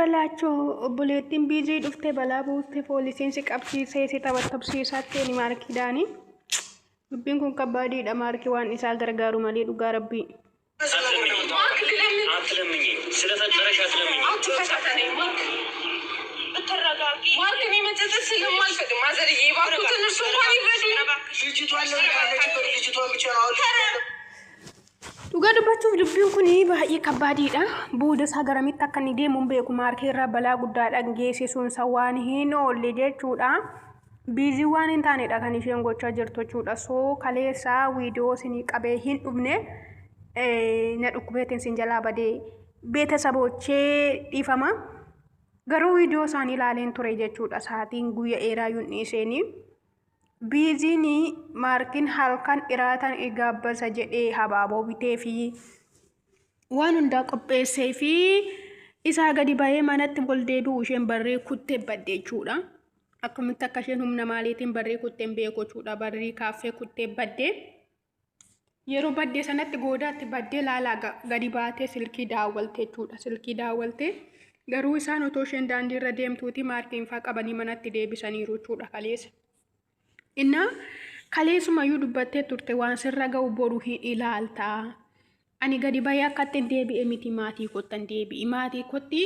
balaachoo obboleettiin biizii dhuftee balaa buuste poolisiin si qabsiisee si taphatabsiisaatti ni maarkiidhaani. Dubbiin kun kabbaadiidha maarkii waan isaa gargaaru malee dhugaa rabbii. Dhugaa dubbachuuf dubbiin kun baay'ee kabbaadiidha. Booda isaa garamitti akka inni deemuun beeku maarkii irraa balaa guddaadhaan geessisuun isaa waan hin oolle jechuudha. Biizii waan hin taanedha kan isheen gochaa jirtu jechuudha. Soo kaleessaa viidiyoo isinii qabee hin dhufne na dhukkubeetiin sin jalaa badee beetasabochee dhiifama. Garuu viidiyoo isaanii ilaaleen ture jechuudha. Sa'aatiin guyyaa dheeraa yuun dhiiseenii. Biiziin maarkiin halkan dhiraatan gaabbasa jedhee habaaboo bitee fi waan hundaa qopheessee fi isaa gadi bahee manatti ol deebi'u isheen barree kuttee badde jechuudha. Akkamitti akka isheen humna maaliitiin barree kuttee beeku jechuudha. Barree kaaffee kuttee badde. Yeroo badde sanatti goodaatti baddee laalaa gadi baatee silkii daawwalte jechuudha. Silkii daawwalte garuu isaan otoo isheen daandii irra deemtuuti maarkiin fa'aa qabanii manatti deebisaniiru jechuudha kaleessa. Inna kaleessumayyuu dubbattee turte waan sirra ga'u boru hin ilaalta. Ani gadi bahee akkatti deebi'e miti maatii kottan deebi'i. Maatii kotti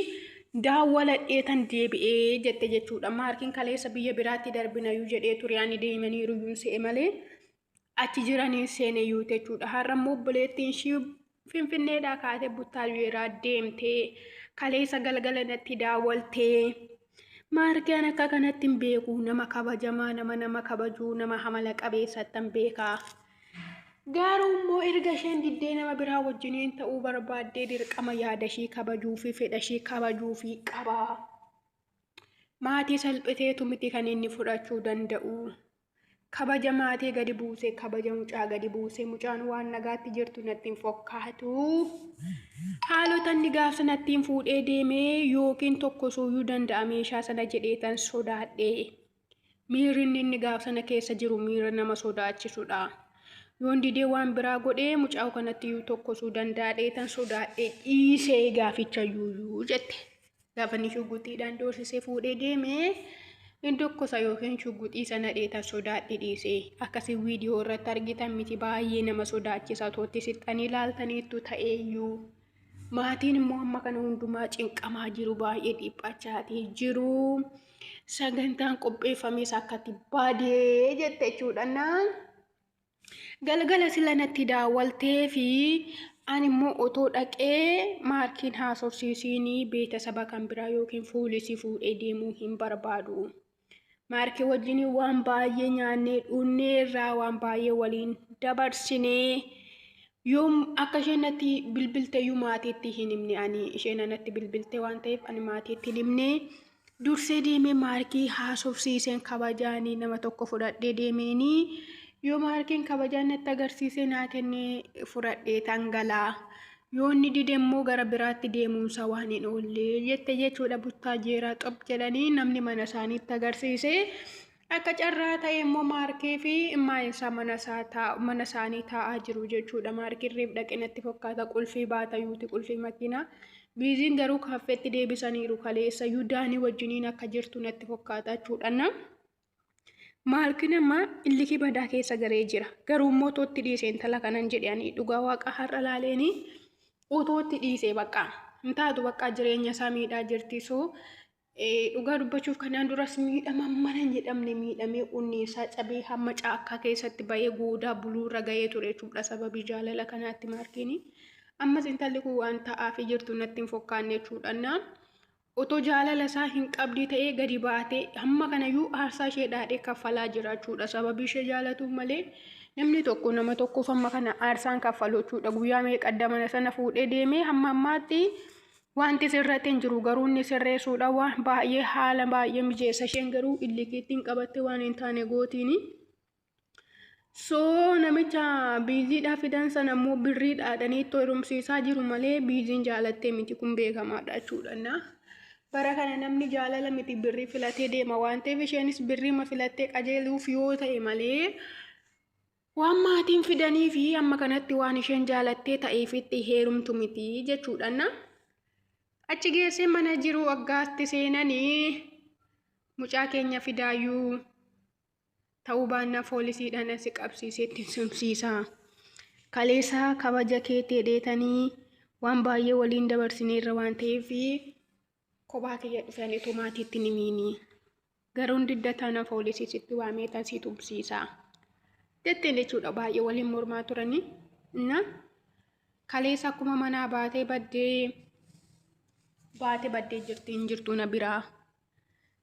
daawwaladheetan deebi'ee jette jechuudha. Maarkiin kaleessa biyya biraatti darbinayyuu jedhee ture ani deemaniiru yuun se'e malee achi jiranii seeneyyuu jechuudha. Har'a immoo obboleettiin ishii Finfinneedhaa kaatee Buttaayeeraa deemtee kaleessa galgala natti daawwaltee. Maarkiin akka kanatti hin beeku nama kabajamaa nama kabajuu nama hamala qabeessattan beekaa. Garuu immoo erga isheen diddee nama biraa wajjiniin ta'uu barbaaddee dirqama yaada ishii kabajuu fi fedha ishii kabajuu fi qabaa. Maatii salphiteetu miti kan inni fudhachuu danda'u. Kabaja maatii gadi buusee kabaja mucaa gadi buusee mucaan waan nagaatti jirtu natti hin fakkaatu. Haalota inni gaafsa natti hin fuudhee deemee yookiin tokko suuyyuu danda'a meeshaa sana jedheetan sodaadhee. Miirri inni gaafsa sana keessa jiru miira nama sodaachisudha. Yoon didee waan biraa godhee mucaa kanatti iyyuu tokko suu danda'eetan sodaadhee dhiisee gaaficha iyyuu jette. Gaafa inni shugguxiidhaan doorsisee fuudhee deemee Indokkosa yookiin shugguxii sana dheetan sodaadhee dhiisee akkasii viidiyoo irratti argitan miti baay'ee nama sodaachisa tootti sixxanii ilaaltaniittu ta'eeyyuu. Maatiin immoo amma kana hundumaa cinqamaa jiru baay'ee dhiphachaa jiru. Sagantaan qopheeffames akkatti baadee jette jechuudha. Galgala sila natti daawwaltee fi ani immoo otoo dhaqee maarkiin haasofsiisiinii beetasaba kan biraa yookiin fuulisii fuudhee deemuu hin barbaadu. Maarkii wajjin waan baay'ee nyaannee dhunnee irraa waan baay'ee waliin dabarsinee yoom akka isheen natti bilbilteeyyuu maatiitti hin himne ani isheen natti bilbilte waan ta'eef ani maatiitti hin himne dursee deemee maarkii haasofsiiseen kabajaanii nama tokko fudhadhee deemeenii yoo maarkiin kabajaan natti agarsiisee naa kennee fudhadhee tangalaa. Yoo inni dide immoo gara biraatti deemuunsa waan hin oolle jette jechuudha. Buttaayeeraa xob jedhanii namni mana isaaniitti agarsiise. Akka carraa ta'e immoo maarkii fi immaayinsaa mana isaanii taa'aa jiru jechuudha. Maarkiin reef dhaqee natti fakkaata qulfii baatayyuuti qulfii makiinaa. Biiziin garuu kaaffeetti deebisaniiru kaleessa yuudaanii wajjiniin akka jirtu natti fakkaata jechuudha. Maarkiin amma illikii badaa keessa garee jira. Garuu immoo tootti dhiisee intala kanan jedhanii dhugaa waaqa har'a laaleenii. Otootti dhiisee bakka hin taatu bakka jireenya isaa miidhaa jirti. So dhugaa dubbachuuf kanaan duras miidhama mana hin jedhamne miidhamee unniisaa cabee hamma caakkaa keessatti bahee goodaa buluurra gahee ture jechuudha. Sababii jaalala kanaatti maarkiin ammas intalli kun waan ta'aaf jirtu natti hin fakkaanne jechuudha. Otoo jaalala isaa hin qabdi ta'ee gadi baatee hamma kanayyuu aarsaa ishee dhaadhee kaffalaa jira jechuudha. Sababii ishee jaalatuuf malee namni tokko nama tokkoof amma kana aarsaan kaffalu jechuudha. Guyyaa meeqadda mana sana fuudhee deemee hamma ammaatti wanti sirratti hin jiru garuu inni sirreessuudha waan baay'ee haala baay'ee mijeessa isheen garuu illikiittiin qabatte waan hin taane gootiini. So namicha biiziidhaa fidan sana immoo birrii dhaadhanii ittoo hirumsiisaa jiru malee biiziin jaalattee miti kun beekamaadha jechuudha. Bara kana namni jaalala miti birrii filatee deema waan ta'eef isheenis birrii filattee qajeeluuf yoo ta'e malee waan maatiin fidanii fi amma kanatti waan isheen jaalattee ta'eef itti heerumtu miti jechuudha. Achi geessee mana jiru waggaatti seenanii mucaa keenya fidaayyuu ta'uu baannaa poolisiidhaan asi qabsiisee itti simsiisa. Kaleessa kabaja keetii dheetanii waan baay'ee waliin dabarsineerra waan ta'eef kophaa kiyya dhufanii tumaatiitti nimiini. Garuun diddatana poolisii sitti waamee tasii tubsiisa. Jetteen jechuudha baay'ee waliin mormaa turanii. Kaleessa akkuma manaa baatee baddee jirtiin jirtu na biraa.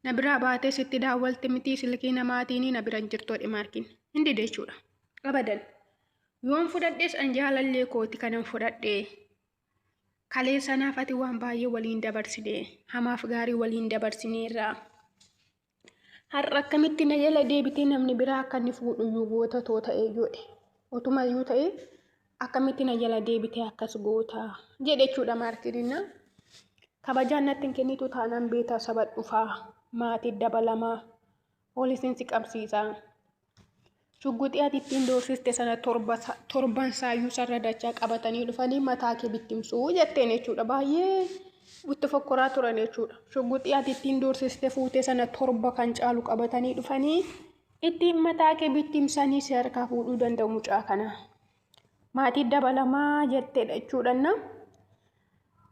Na biraa baatee sitti daawwalte miti silkii namaatiin na bira jirtoodhe maarkin. Hindi jechuudha. Abadan. Yoon fudhadhees an jaalallee kooti kanan fudhadhee. Kaleessa naaf ati waan baay'ee waliin dabarsine. Hamaaf gaarii waliin dabarsineerra. Har'a akkamitti na jala deebitee namni biraa akka inni fuudhu goota too ta'ee jedhe. Utuma iyyuu ta'e akkamitti na jala deebitee akkas goota jedhe jechuudha maarkiriina. Kabajaan natti hin kennitu taanaan beeta saba dhufaa maatii dabalamaa poolisiin si qabsiisa. Shugguxii ati ittiin doorsiste sana torban saayyuu sarara dachaa qabatanii dhufanii mataa kee bittimsuu jetteen jechuudha baay'ee itti fokkoraa turan jechuudha. Shugguxii ati ittiin doorsiste fuutee sana torba kan caalu qabatanii dhufanii ittiin mataa kee bittimsanii si harkaa fuudhuu danda'u mucaa kana. Maatii dabalamaa jetteedha jechuudha.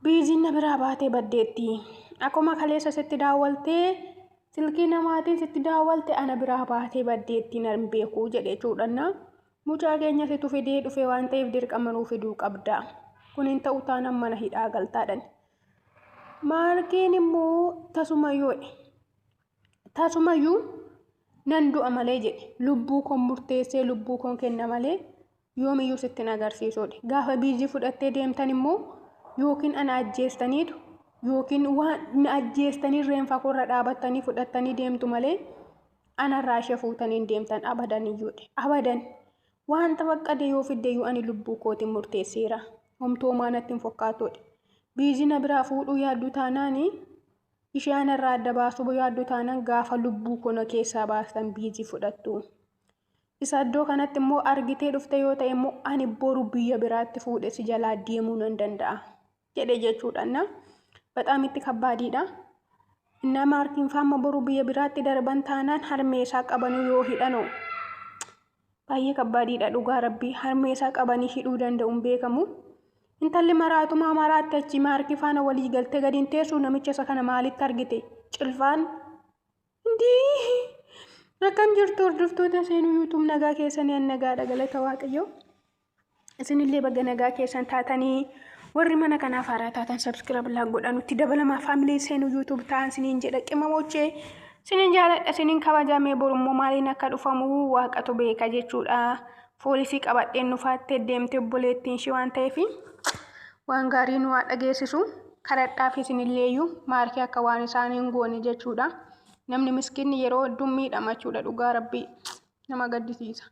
Biiziin na biraa baatee baddeetti. Akkuma kaleessa sitti daawwaltee silkii namaatiin sitti daawwalte ana biraa baatee baddeetti nan beekuu jedhe jechuudha. Mucaa keenya situ fidee dhufe waan ta'eef dirqama nuu fiduu qabda. Kun hin ta'u taanaan mana hidhaa galtaadhan. Maarkiin immoo tasumayyuu nan du'a malee jedhe. Lubbuu koon murteessee lubbuu koon kenna malee yoomiyyuu sitti hin agarsiisudha. Gaafa biizii fudhattee deemtan immoo yookiin ana ajjeestaniitu yookiin waan ajjeestanii reenfa korra dhaabattanii fudhattanii deemtu malee anarraa ishee fuutanii deemtan abadan iyyuudha. Abadan wanta faqqade yoo fiddeeyyuu ani lubbuu kootiin murteesseera. Homtuu maanatti hin fakkaatudha. Biizii na biraa fuudhuu yaaddu taanaan ishee anarraa adda baasuu yaaddu taanaan gaafa lubbuu kona keessaa baastan biizii fudhattu. Isa iddoo kanatti immoo argitee dhufte yoo ta'e immoo ani boru biyya biraatti fuudhee si jalaa deemuu nan danda'a jedhe jechuudha. Bataam itti kabbaadiidha. Nama maarkiin faama boru biyya biraatti darban taanaan harmeesaa qabanii yoo hidhanoo baay'ee kabbaadiidha dhugaa rabbii harmeesaa qabanii hidhuu danda'uun beekamu. Intalli maraatuma maraatti achi maarkii faana walii galtee gadiin teessuu namicha isa kana maalitti argite cilfaan indii akkam jirtu hordoftoota seenuu yuutuub nagaa keessanii nagaadha galata waaqayyoo. Isinillee baga nagaa keessan taatanii warri mana kanaaf haaraa taatan subscribe godhaa nutti dabalamaa faamilii seenuu yuutuub ta'an siniin jedha qimamochee siniin jaaladha siniin kabajamee borummoo maaliin akka dhufamu waaqatu beeka jechuudha. Poolisii qabadheen nufaattee deemtee obboleettiin ishee waan ta'eef waan gaarii nu haa dhageessisu kadhadhaaf isinilleeyyuu maarkii akka waan isaaniin goone jechuudha. Namni miskiinni yeroo hedduu miidhama jechuudha dhugaa rabbii nama gaddisiisa.